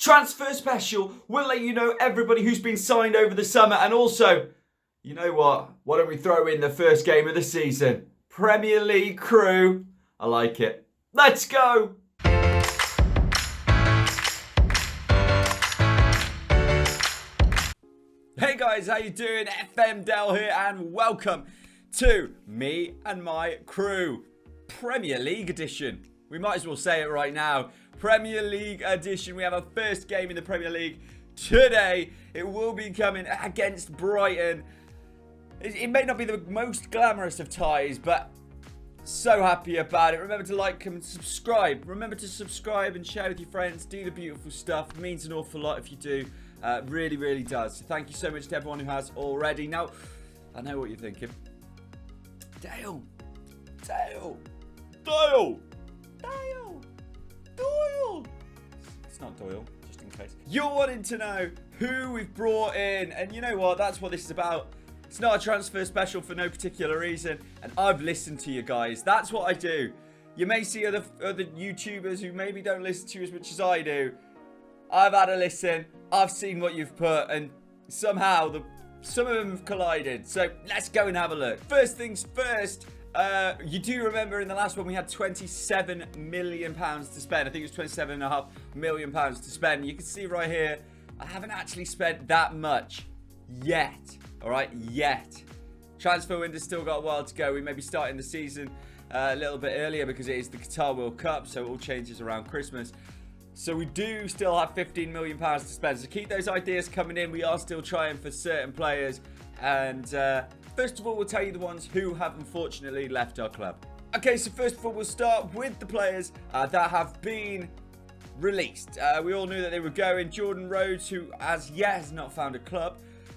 Transfer special. We'll let you know everybody who's been signed over the summer. And also, you know what? Why don't we throw in the first game of the season? Premier League Crewe. I like it. Let's go. Hey guys, how you doing? FM Del here and welcome to me and my crew. Premier League edition. We might as well say it right now. Premier League edition. We have our first game in the Premier League today. It will be coming against Brighton. It may not be the most glamorous of ties, but so happy about it. Remember to like and subscribe. Remember to subscribe and share with your friends. Do the beautiful stuff. It means an awful lot if you do. Really, really does. So thank you so much to everyone who has already. Now, I know what you're thinking. Dale. It's not Doyle, just in case. You're wanting to know who we've brought in. And you know what? That's what this is about. It's not a transfer special for no particular reason. And I've listened to you guys. That's what I do. You may see other YouTubers who maybe don't listen to you as much as I do. I've had a listen. I've seen what you've put. And somehow some of them have collided. So let's go and have a look. First things first. You do remember in the last one we had £27 million to spend. I think it was £27.5 million to spend. You can see right here, I haven't actually spent that much yet. Alright, yet. Transfer window's still got a while to go. We may be starting the season a little bit earlier because it is the Qatar World Cup, so it all changes around Christmas. So we do still have £15 million to spend. So keep those ideas coming in. We are still trying for certain players. And first of all, we'll tell you the ones who have unfortunately left our club. Okay, so first of all, we'll start with the players that have been released. We all knew that they were going. Jordan Rhodes, who as yet has not found a club.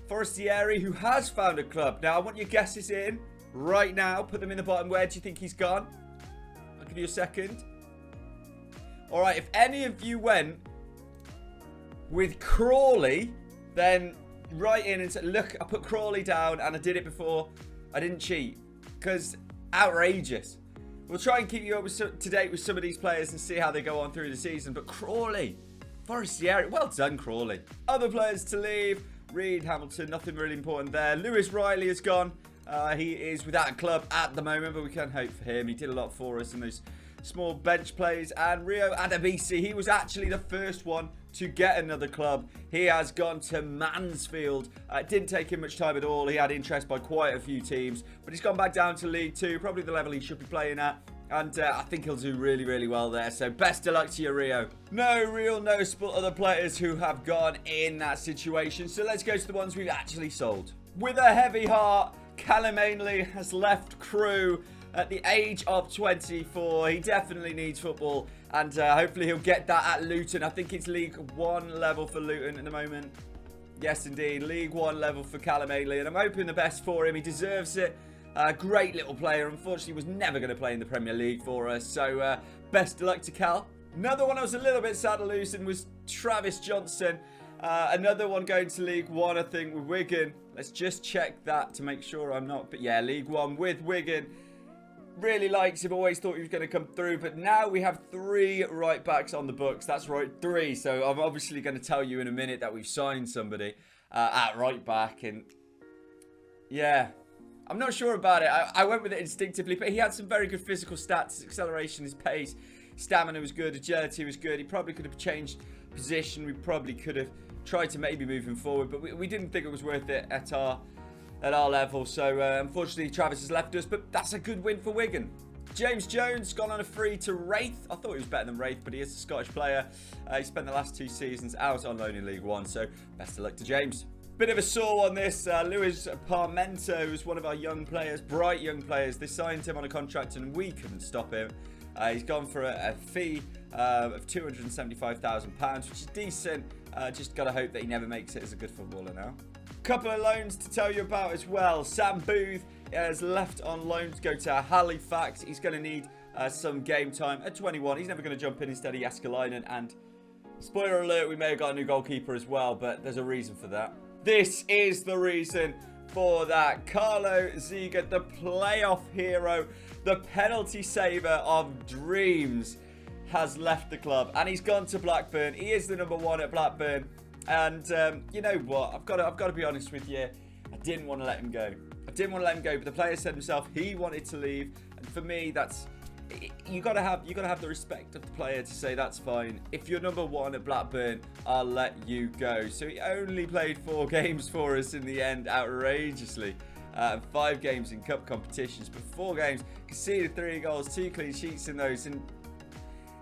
Forestieri, who has found a club. Now, I want your guesses in right now. Put them in the bottom. Where do you think he's gone? I'll give you a second. All right, if any of you went with Crawley, then write in and say, look, I put Crawley down and I did it before. I didn't cheat because outrageous. We'll try and keep you up to date with some of these players and see how they go on through the season. But Crawley, Forestieri, well done, Crawley. Other players to leave. Reed, Hamilton, nothing really important there. Lewis Riley has gone. He is without a club at the moment, but we can hope for him. He did a lot for us in those small bench plays. And Rio Adebisi, he was actually the first one to get another club. He has gone to Mansfield. It didn't take him much time at all. He had interest by quite a few teams, but he's gone back down to League 2, probably the level he should be playing at. And I think he'll do really, really well there. So best of luck to you, Rio. No real noticeable other players who have gone in that situation. So let's go to the ones we've actually sold. With a heavy heart, Callum Ainley has left Crewe at the age of 24. He definitely needs football. And hopefully he'll get that at Luton. I think it's League 1 level for Luton at the moment. Yes, indeed. League 1 level for Callum Ainley. And I'm hoping the best for him. He deserves it. Great little player. Unfortunately, was never going to play in the Premier League for us. So, best of luck to Cal. Another one I was a little bit sad to lose was Travis Johnson. Another one going to League 1, I think, with Wigan. Let's just check that to make sure I'm not. But yeah, League 1 with Wigan. Really likes him. Always thought he was going to come through. But now we have 3 right backs on the books. That's right, 3. So I'm obviously going to tell you in a minute that we've signed somebody at right back. And yeah, I'm not sure about it. I went with it instinctively, but he had some very good physical stats. His acceleration, his pace, stamina was good, agility was good. He probably could have changed position. We probably could have tried to maybe move him forward, but we didn't think it was worth it at our level. So unfortunately, Travis has left us, but that's a good win for Wigan. James Jones gone on a free to Wraith. I thought he was better than Wraith, but he is a Scottish player. He spent the last 2 seasons out on loan in League 1, so best of luck to James. Bit of a sore on this. Luis Parmento is one of our young players, bright young players. They signed him on a contract and we couldn't stop him. He's gone for a fee of £275,000, which is decent. Just got to hope that he never makes it as a good footballer now. Couple of loans to tell you about as well. Sam Booth has left on loan to go to Halifax. He's going to need some game time at 21. He's never going to jump in instead of Jaskalainen. And spoiler alert, we may have got a new goalkeeper as well, but there's a reason for that. This is the reason for that. Carlo Ziga, the playoff hero, the penalty saver of dreams, has left the club and he's gone to Blackburn. He is the number 1 at Blackburn. And you know what? I've got to be honest with you. I didn't want to let him go. But the player said himself he wanted to leave. And for me, that's... You gotta have the respect of the player to say that's fine. If you're number 1 at Blackburn, I'll let you go. So he only played 4 games for us in the end, outrageously. 5 games in cup competitions, but 4 games, conceded 3 goals, 2 clean sheets in those, and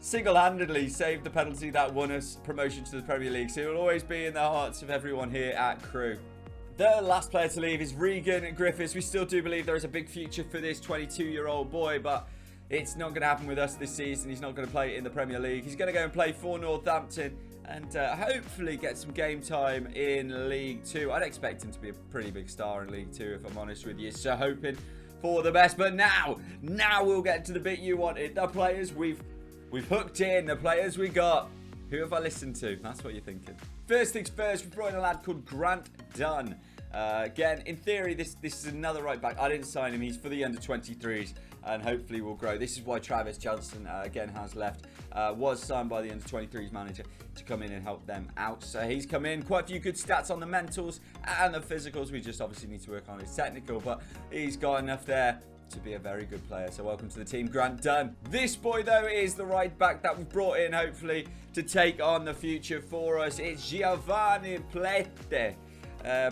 single-handedly saved the penalty that won us promotion to the Premier League. So he'll always be in the hearts of everyone here at Crewe. The last player to leave is Regan Griffiths. We still do believe there is a big future for this 22-year-old boy, but it's not going to happen with us this season. He's not going to play in the Premier League. He's going to go and play for Northampton and hopefully get some game time in League 2. I'd expect him to be a pretty big star in League 2, if I'm honest with you. So hoping for the best. But now we'll get to the bit you wanted. The players we've hooked in, the players we got. Who have I listened to? That's what you're thinking. First things first, we've brought in a lad called Grant Dunn. Again, in theory, this is another right back. I didn't sign him. He's for the under-23s and hopefully will grow. This is why Travis Johnson, again, has left. Was signed by the under-23s manager to come in and help them out. So he's come in. Quite a few good stats on the mentals and the physicals. We just obviously need to work on his technical, but he's got enough there to be a very good player. So welcome to the team, Grant Dunn. This boy, though, is the right back that we've brought in, hopefully, to take on the future for us. It's Giovanni Plete. I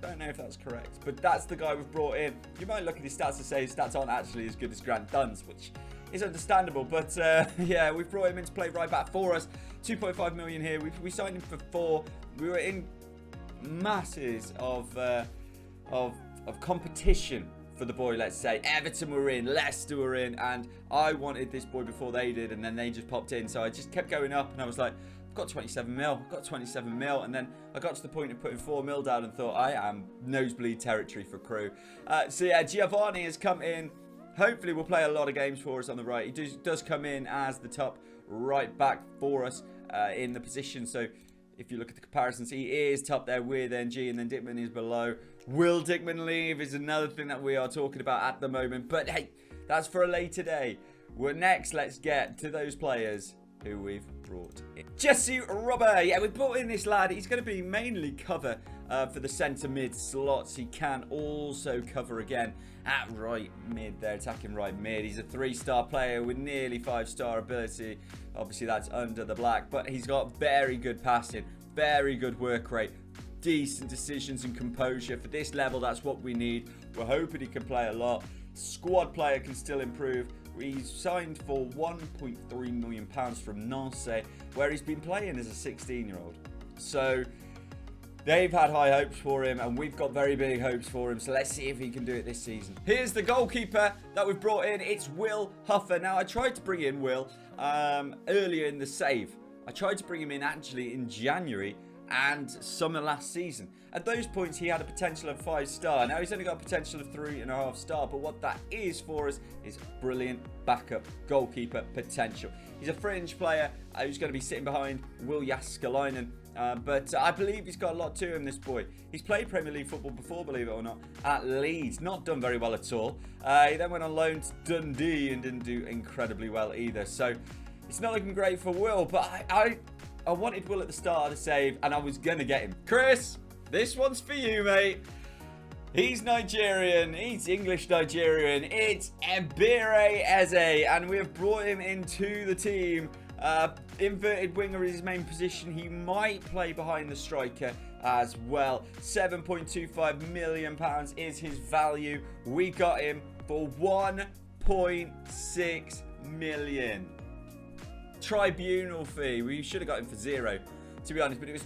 don't know if that's correct, but that's the guy we've brought in. You might look at his stats and say his stats aren't actually as good as Grant Dunn's, which is understandable. But yeah, we've brought him in to play right back for us. 2.5 million here. We signed him for 4. We were in masses of competition for the boy, let's say. Everton were in, Leicester were in, and I wanted this boy before they did, and then they just popped in. So I just kept going up, and I was like, I've got 27 mil, and then I got to the point of putting 4 mil down and thought, I am nosebleed territory for Crewe. So yeah, Giovanni has come in. Hopefully we'll play a lot of games for us on the right. He does come in as the top right back for us in the position. So if you look at the comparisons, he is top there with NG, and then Dickman is below. Will Dickman leave is another thing that we are talking about at the moment. But hey, that's for a later day. Let's get to those players who we've brought in. Jesse Robber. Yeah, we've brought in this lad. He's going to be mainly cover for the centre mid slots. He can also cover again at right mid there, attacking right mid. He's a 3-star player with nearly 5-star ability. Obviously, that's under the black, but he's got very good passing, very good work rate, decent decisions and composure. For this level, that's what we need. We're hoping he can play a lot. Squad player can still improve. He's signed for £1.3 million from Nancy, where he's been playing as a 16-year-old. So they've had high hopes for him, and we've got very big hopes for him. So let's see if he can do it this season. Here's the goalkeeper that we've brought in. It's Will Huffer. Now, I tried to bring in Will earlier in the save. I tried to bring him in actually in January and summer last season. At those points, he had a potential of 5-star. Now, he's only got a potential of 3.5-star, but what that is for us is brilliant backup goalkeeper potential. He's a fringe player who's going to be sitting behind Will Jaskalainen, but I believe he's got a lot to him, this boy. He's played Premier League football before, believe it or not, at Leeds. Not done very well at all. He then went on loan to Dundee and didn't do incredibly well either. So it's not looking great for Will, but I wanted Will at the start of the save, and I was going to get him. Chris, this one's for you, mate. He's Nigerian. He's English Nigerian. It's Ebere Eze, and we have brought him into the team. Inverted winger is his main position. He might play behind the striker as well. £7.25 million is his value. We got him for 1.6 million. Tribunal fee. We should have got him for 0, to be honest, but it was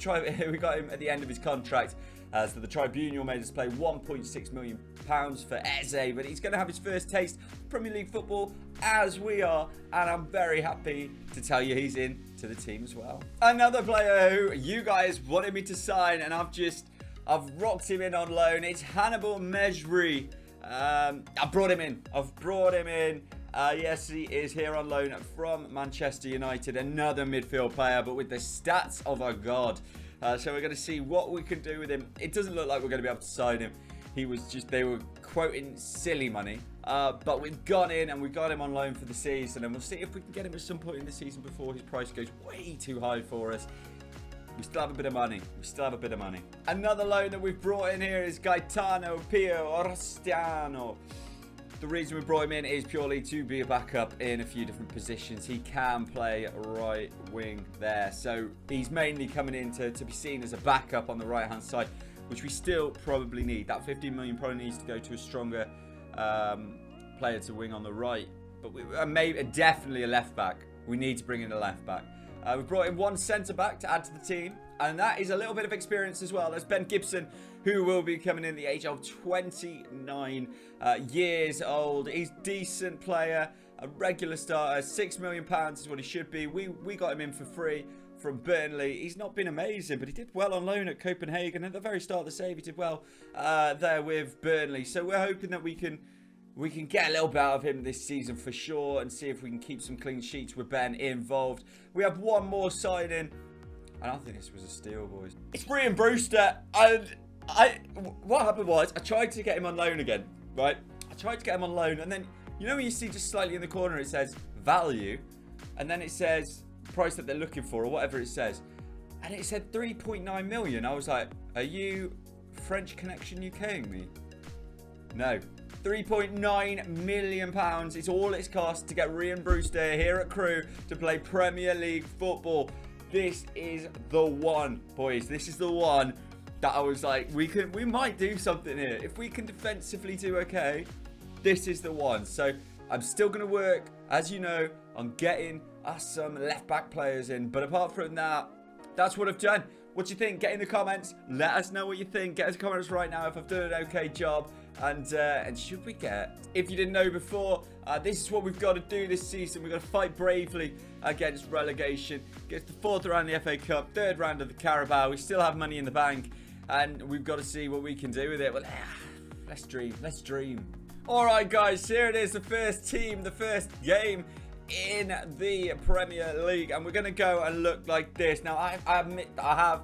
we got him at the end of his contract. So the tribunal made us play £1.6 million for Eze, but he's going to have his first taste of Premier League football, as we are, and I'm very happy to tell you he's in to the team as well. Another player who you guys wanted me to sign, and I've rocked him in on loan. It's Hannibal Mejri. I brought him in. Yes, he is here on loan from Manchester United. Another midfield player, but with the stats of a god. So we're going to see what we can do with him. It doesn't look like we're going to be able to sign him. they were quoting silly money. But we've gone in and we got him on loan for the season, and we'll see if we can get him at some point in the season before his price goes way too high for us. We still have a bit of money. Another loan that we've brought in here is Gaetano Preoeration. The reason we brought him in is purely to be a backup in a few different positions. He can play right wing there. So he's mainly coming in to be seen as a backup on the right-hand side, which we still probably need. That 15 million probably needs to go to a stronger player to wing on the right. But maybe definitely a left back. We need to bring in a left back. We've brought in one centre-back to add to the team, and that is a little bit of experience as well. There's Ben Gibson, who will be coming in at the age of 29 years old. He's a decent player, a regular starter. £6 million is what he should be. We got him in for free from Burnley. He's not been amazing, but he did well on loan at Copenhagen. At the very start of the save, he did well there with Burnley. So we're hoping that we can get a little bit out of him this season for sure, and see if we can keep some clean sheets with Ben involved. We have one more signing. I don't think this was a steal, boys. It's Brian Brewster, and what happened was I tried to get him on loan again, right? I tried to get him on loan, and then you know when you see just slightly in the corner it says value, and then it says price that they're looking for or whatever it says, and it said 3.9 million. I was like, are you French Connection UKing me? No. £3.9 million is all it's cost to get Brian Brewster here at Crewe to play Premier League football. This is the one, boys. This is the one that I was like, we might do something here. If we can defensively do okay, this is the one. So I'm still going to work, as you know, on getting us some left-back players in. But apart from that, that's what I've done. What do you think? Get in the comments. Let us know what you think. Get in the comments right now if I've done an okay job. And should we get, if you didn't know before, this is what we've got to do this season. We've got to fight bravely against relegation. Get to the 4th round of the FA Cup, 3rd round of the Carabao. We still have money in the bank, and we've got to see what we can do with it. Well, let's dream. Let's dream. All right, guys, here it is, the first team, the first game in the Premier League, and we're going to go and look like this. Now, I admit that I have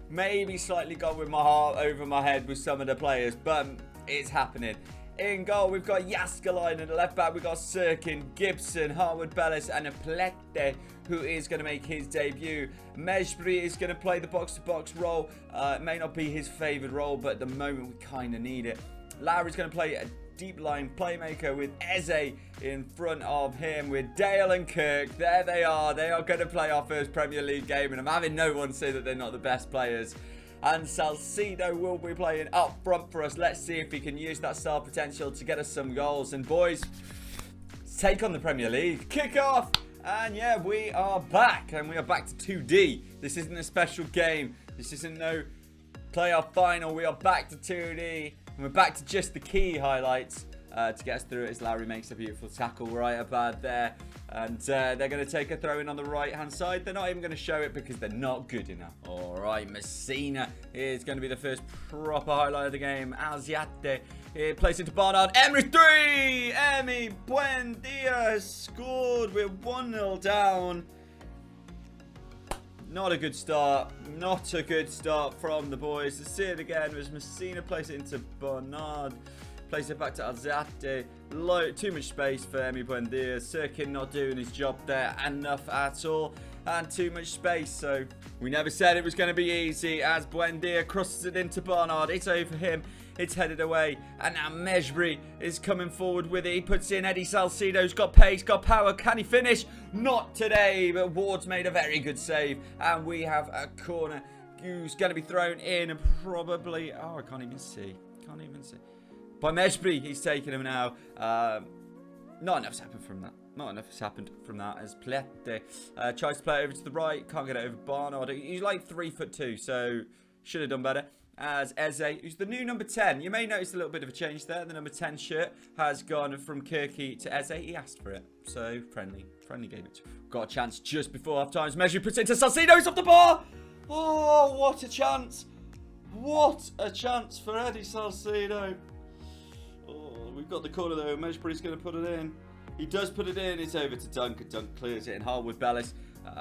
maybe slightly gone with my heart over my head with some of the players, but it's happening. In goal, we've got Jaskalainen. And left back, we've got Sirkin, Gibson, Harwood Bellis, and Plete, who is going to make his debut. Mejbri is going to play the box-to-box role. It may not be his favoured role, but at the moment, we kind of need it. Lowry's going to play a deep line playmaker with Eze in front of him, with Dale and Kirk. There they are. They are going to play our first Premier League game, and I'm having no one say that they're not the best players. And Salcido will be playing up front for us. Let's see if he can use that star potential to get us some goals. And boys, let's take on the Premier League. Kick off. And yeah, we are back. And we are back to 2D. This isn't a special game. This isn't no playoff final. We are back to 2D. And we're back to just the key highlights to get us through it as Lowry makes a beautiful tackle right about there. And they're going to take a throw in on the right-hand side. They're not even going to show it because they're not good enough. All right, Messina is going to be the first proper highlight of the game. Alziate plays into Barnard. Emery 3! Emi Buendia has scored. We're 1-0 down. Not a good start. Not a good start from the boys. Let's see it again as Messina plays it into Barnard. Plays it back to Alzate. Too much space for Emi Buendia. Sirkin not doing his job there enough at all. And too much space. So we never said it was going to be easy as Buendia crosses it into Barnard. It's over him. It's headed away. And now Mejbri is coming forward with it. He puts in Eddie Salcido's got pace, got power. Can he finish? Not today. But Ward's made a very good save. And we have a corner who's going to be thrown in. And probably... Oh, I can't even see. Can't even see. By Mejbri, he's taking him now. Not enough has happened from that. Not enough has happened from that as Plete tries to play it over to the right. Can't get it over Barnard. He's like 3'2", so should have done better. As Eze, who's the new number 10. You may notice a little bit of a change there. The number 10 shirt has gone from Kirky to Eze. He asked for it. So, friendly gave it to him. Got a chance just before half-time. Mejbri puts it into Salcido. He's off the bar. Oh, what a chance. What a chance for Eddie Salcido. Oh, we've got the corner though. Mejbri's going to put it in. He does put it in. It's over to Dunk. Dunk clears it, and Harwood Bellis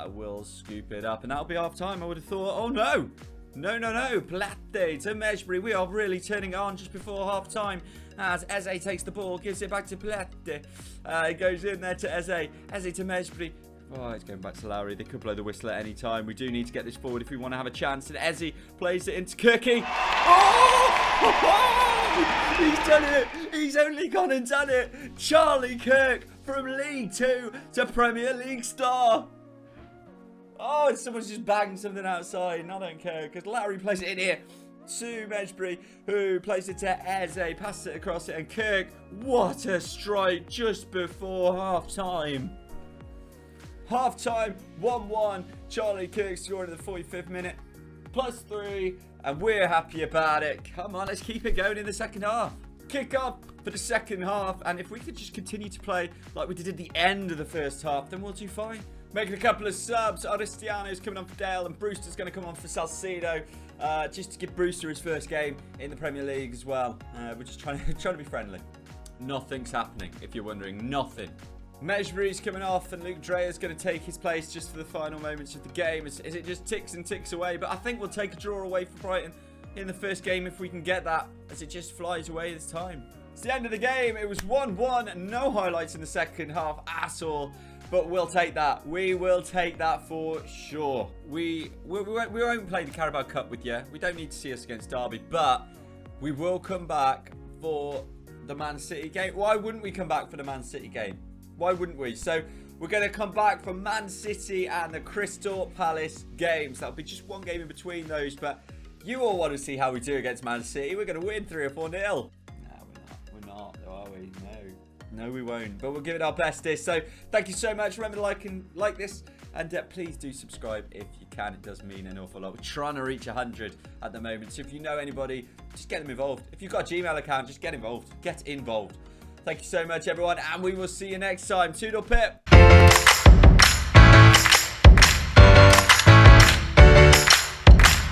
will scoop it up. And that'll be half-time, I would have thought. Oh, no. No. Plate to Meshbury. We are really turning it on just before half time. As Eze takes the ball, gives it back to Plate. It goes in there to Eze. Eze to Meshbury. Oh, it's going back to Lowry. They could blow the whistle at any time. We do need to get this forward if we want to have a chance. And Eze plays it into Kirky. Oh! He's done it. He's only gone and done it. Charlie Kirk from League 2 to Premier League star. Oh, and someone's just banged something outside. And I don't care because Lowry plays it in here to Meshbury, who plays it to Eze, passes it across it, and Kirk. What a strike just before half time. Half time, 1-1. Charlie Kirk scoring in the 45th minute. +3, and we're happy about it. Come on, let's keep it going in the second half. Kick off for the second half, and if we could just continue to play like we did at the end of the first half, then we'll do fine. Making a couple of subs. Aristiano's coming on for Dale, and Brewster's going to come on for Salcedo, just to give Brewster his first game in the Premier League as well. We're just trying to be friendly. Nothing's happening, if you're wondering. Nothing. Meshbury's coming off, and Luke Drea's going to take his place just for the final moments of the game as it just ticks and ticks away. But I think we'll take a draw away for Brighton in the first game if we can get that, as it just flies away this time. It's the end of the game. It was 1-1, no highlights in the second half at all. But we'll take that. We will take that for sure. We won't play the Carabao Cup with you. We don't need to see us against Derby, but we will come back for the Man City game. Why wouldn't we come back for the Man City game? Why wouldn't we? So we're going to come back for Man City and the Crystal Palace games. That'll be just one game in between those, but you all want to see how we do against Man City. We're going to win 3 or 4-0. No, we're not, are we? No, we won't. But we'll give it our best this. So thank you so much. Remember to like this, and please do subscribe if you can. It does mean an awful lot. We're trying to reach 100 at the moment. So if you know anybody, just get them involved. If you've got a Gmail account, just get involved. Get involved. Thank you so much, everyone, and we will see you next time. Toodle pip.